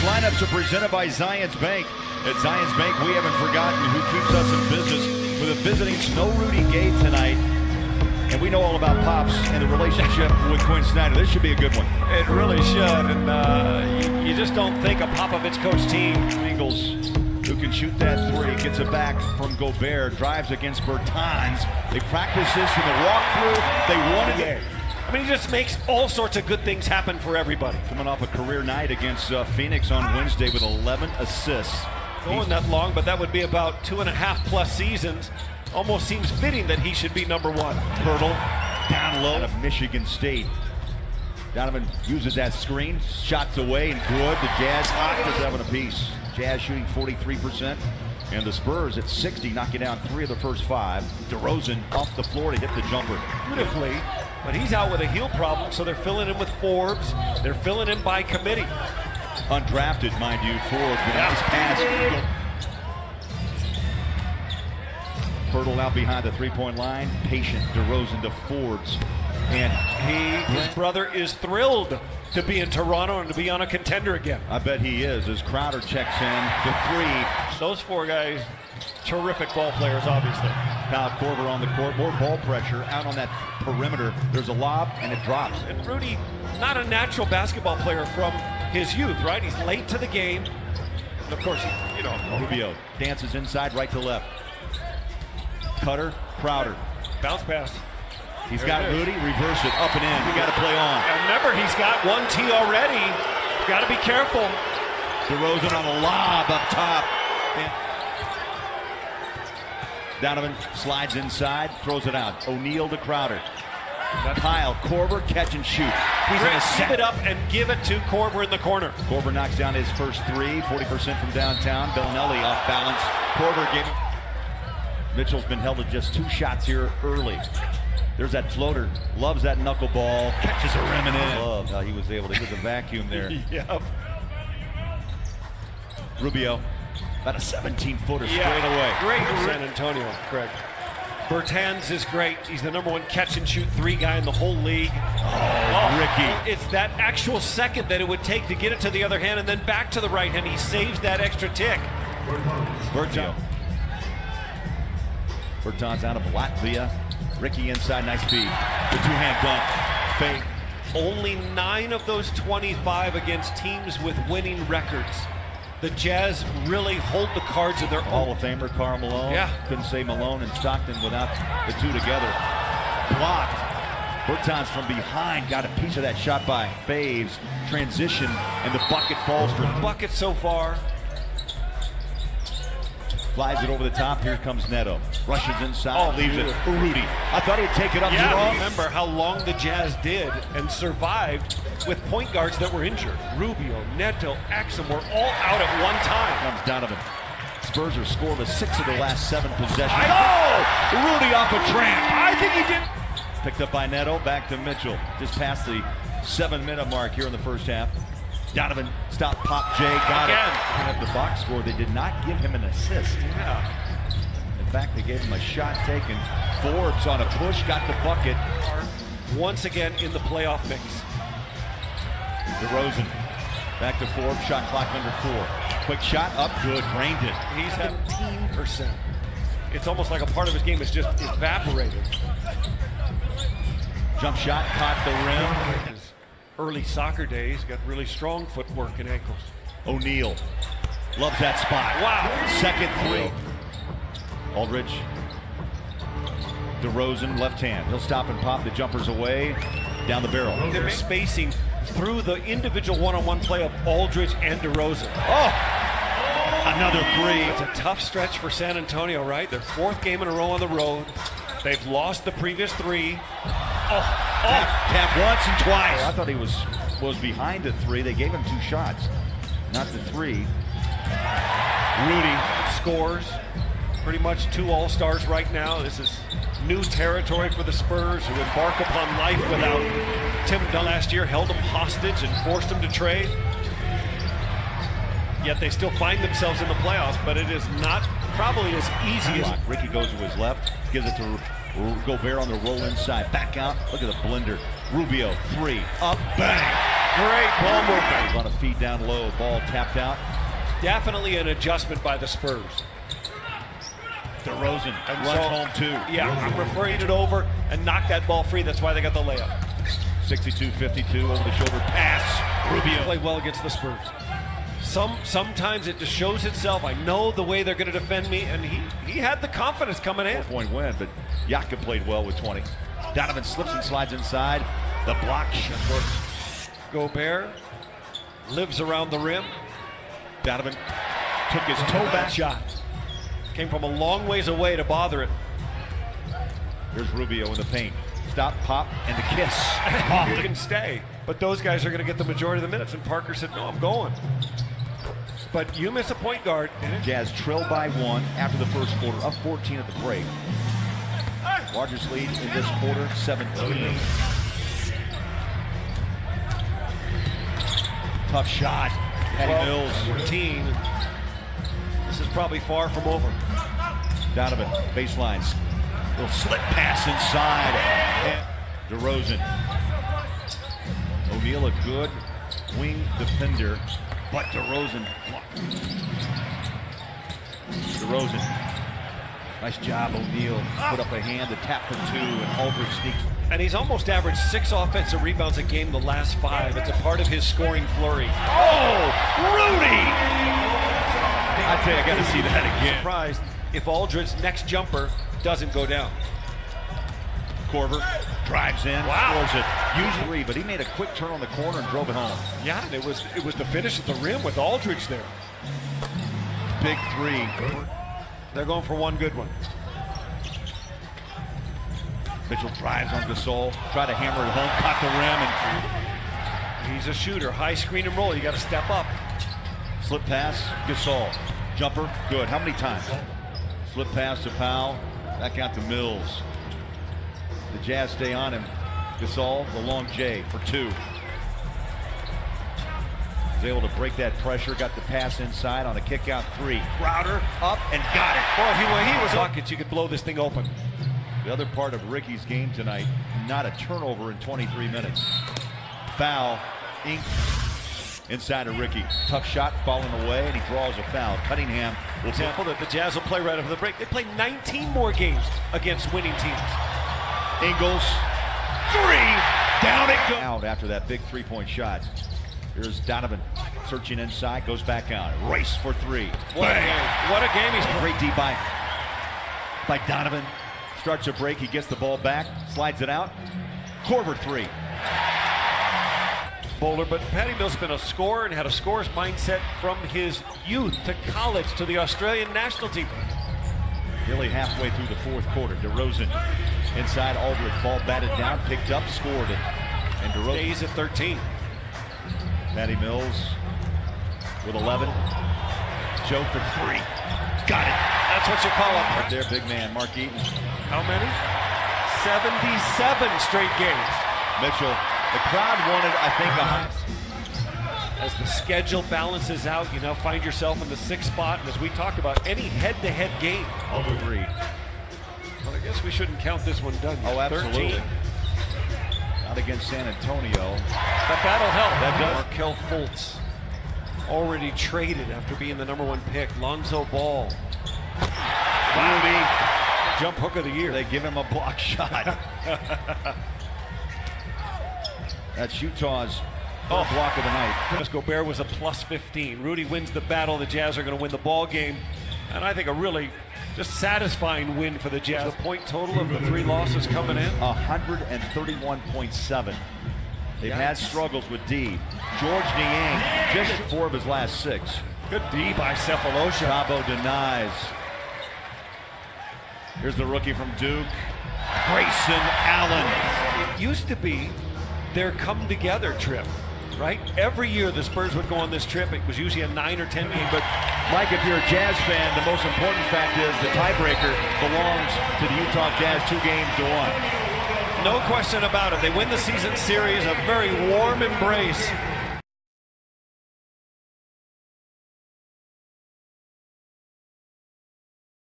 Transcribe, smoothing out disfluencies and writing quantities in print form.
lineups are presented by Zions Bank. At Zions Bank, we haven't forgotten who keeps us in business with a visiting Snow Rudy Gay tonight. And we know all about Pops and the relationship with Quinn Snyder. This should be a good one. It really should. And you just don't think a Popovich-coached team. Eagles, who can shoot that three, gets it back from Gobert, drives against Bertans. They practice this in the walkthrough. They won it. I mean, he just makes all sorts of good things happen for everybody. Coming off a career night against Phoenix on Wednesday with 11 assists. Going that long, but that would be about 2.5+ seasons. Almost seems fitting that he should be #1. Hurdle down low of Michigan State. Donovan uses that screen, shots away and good. The Jazz hot to 7 apiece. Jazz shooting 43%. And the Spurs at 60, knocking down 3 of the first 5. DeRozan off the floor to hit the jumper. Beautifully, but he's out with a heel problem, so they're filling in with Forbes. They're filling in by committee. Undrafted, mind you, Forbes. Nice pass. Hurdle out behind the three-point line. Patient DeRozan to Forbes. And his brother is thrilled to be in Toronto and to be on a contender again. I bet he is, as Crowder checks in the 3. Those 4 guys, terrific ball players, obviously. Kyle Korver on the court, more ball pressure out on that perimeter. There's a lob and it drops. And Rudy, not a natural basketball player from his youth, right? He's late to the game. And of course, Rubio dances inside, right to left. Cutter, Crowder. Bounce pass. He's got Rudy, reverse it, up and in. You got to play on. And remember, he's got 1 T already. Got to be careful. DeRozan on a lob up top. Donovan slides inside, throws it out. O'Neal to Crowder. Kyle Korver, catch and shoot. He's going to set it up and give it to Korver in the corner. Korver knocks down his first 3, 40% from downtown. Bellinelli off balance. Korver gave it. Mitchell's been held to just 2 shots here early. There's that floater. Loves that knuckleball. Catches a rim and in. Love how he was able to get the vacuum there. Yep. Rubio, about a 17-footer straight away. Great for San Antonio, Craig. Bertans is great. He's the #1 catch-and-shoot 3 guy in the whole league. Oh, Ricky. It's that actual second that it would take to get it to the other hand and then back to the right hand. He saves that extra tick. Bertans out of Latvia. Ricky inside, nice feed. The 2-hand dunk. Fake. Only 9 of those 25 against teams with winning records. The Jazz really hold the cards of their own. Hall of Famer Karl Malone. Yeah. Couldn't say Malone and Stockton without the 2 together. Blocked. Bertans from behind got a piece of that shot by Faves. Transition, and the bucket falls for bucket so far. Flies it over the top. Here comes Neto. Rushes inside, leaves it for Rudy. I thought he'd take it up to off. Remember how long the Jazz did and survived with point guards that were injured. Rubio, Neto, Axum were all out at one time. Comes Donovan. Spurs are scoreless 6 of the last 7 possessions. Rudy off a tramp. I think he did. Picked up by Neto, back to Mitchell. Just past the 7-minute mark here in the first half. Donovan, stop, pop, Jay, got it. Looking at the box score, they did not give him an assist. Yeah. In fact, they gave him a shot taken. Forbes on a push, got the bucket. Once again in the playoff mix. DeRozan, back to Forbes, shot clock under 4. Quick shot, up, good, drained it. He's had 15%. It's almost like a part of his game is just evaporated. Jump shot, caught the rim. Early soccer days, got really strong footwork and ankles. O'Neal loves that spot. Wow. Second 3. Aldridge. DeRozan, left hand. He'll stop and pop the jumpers away. Down the barrel. They're spacing through the individual one-on-one play of Aldridge and DeRozan. Oh! Another 3. It's a tough stretch for San Antonio, right? Their 4th game in a row on the road. They've lost the previous 3. Tap once and twice. I thought he was behind the 3. They gave him 2 shots, not the 3. Rudy scores. Pretty much 2 All-Stars right now. This is new territory for the Spurs, who embark upon life without Tim Dunn last year, held them hostage and forced them to trade. Yet they still find themselves in the playoffs, but it is not probably as easy as... Ricky goes to his left, gives it to Gobert on the roll inside. Back out, look at the blender. Rubio, 3, up, bang! Great ball movement. On a feed down low, ball tapped out. Definitely an adjustment by the Spurs. DeRozan And runs so- home too. Yeah, I'm referring it over and knock that ball free. That's why they got the layup. 62-52 over the shoulder pass. Rubio. Played well against the Spurs. Sometimes it just shows itself. I know the way they're going to defend me, and he had the confidence coming in. 4-point win, but Jakob played well with 20. Donovan slips and slides inside. The block shot works. Gobert lives around the rim. Donovan took his toe back. Shot. Came from a long ways away to bother it. Here's Rubio in the paint. Stop, pop, and the kiss. You can stay, but those guys are going to get the majority of the minutes. And Parker said, no, I'm going. But you miss a point guard. Jazz trailed by 1 after the first quarter, up 14 at the break. Largest lead in this quarter, 17. Tough shot. Patty Mills. 14. This is probably far from over. Donovan, baselines. Little slip pass inside. And DeRozan. O'Neal, a good wing defender, but DeRozan. Nice job, O'Neal. Put up a hand, the tap for 2, and Aldridge sneaks. And he's almost averaged 6 offensive rebounds a game the last 5. It's a part of his scoring flurry. Oh, Rudy! I tell you, I got to see that again. Surprised if Aldridge's next jumper doesn't go down. Korver drives in, Wow. scores it. Used 3, but he made a quick turn on the corner and drove it home. Yeah, and it was the finish at the rim with Aldridge there. Big 3. They're going for one good one. Mitchell drives on Gasol, try to hammer it home, caught the rim, and He's a shooter. High screen and roll. You got to step up. slip pass, Gasol. Jumper, good. How many times? Slip pass to Powell, back out to Mills. The Jazz stay on him. Gasol, the long J for 2. Was able to break that pressure, got the pass inside on a kick out 3. Crowder up and got it. Boy, when he was buckets, you could blow this thing open. The other part of Ricky's game tonight, not a turnover in 23 minutes. Foul, ink inside of Ricky. Tough shot falling away, and he draws a foul. Cunningham will Example that the Jazz will play right after the break. They play 19 more games against winning teams. Ingles, 3, down it goes. Out after that big 3-point shot. Here's Donovan searching inside, goes back out. Race for 3. What a game. What a game he's playing. Great D by Donovan. Starts a break, he gets the ball back, slides it out. Korver 3. Bowler, but Patty Mills has been a scorer and had a scorer's mindset from his youth to college to the Australian national team. Nearly halfway through the fourth quarter. DeRozan inside Aldridge. Ball batted down, picked up, scored it. And DeRozan Stays at 13. Patty Mills with 11. Joe for 3. Got it. That's what you call Right up. there, big man, Mark Eaton. How many? 77 straight games. Mitchell. The crowd wanted, I think, a high. As the schedule balances out, you now find yourself in the 6th spot. And as we talked about, any head-to-head game. Over 3. Well, I guess we shouldn't count this one done yet. Oh, absolutely. 13. Not against San Antonio. But that'll help. That does. Markelle Fultz already traded after being the #1 pick. Lonzo Ball. Rudy. Jump hook of the year. They give him a block shot. That's Utah's block of the night. Gobert was a +15. Rudy wins the battle. The Jazz are going to win the ball game. And I think a really just satisfying win for the Jazz. The point total of the 3 losses coming in. 131.7. They've had struggles with D. George Niang, just 4 of his last 6. Good D by Cephalosha. Chabo denies. Here's the rookie from Duke, Grayson Allen. It used to be their come together trip, right? Every year the Spurs would go on this trip. It was usually a 9 or 10 game, but Mike, if you're a Jazz fan, the most important fact is the tiebreaker belongs to the Utah Jazz 2 games to 1. no question about it. They win the season series, a very warm embrace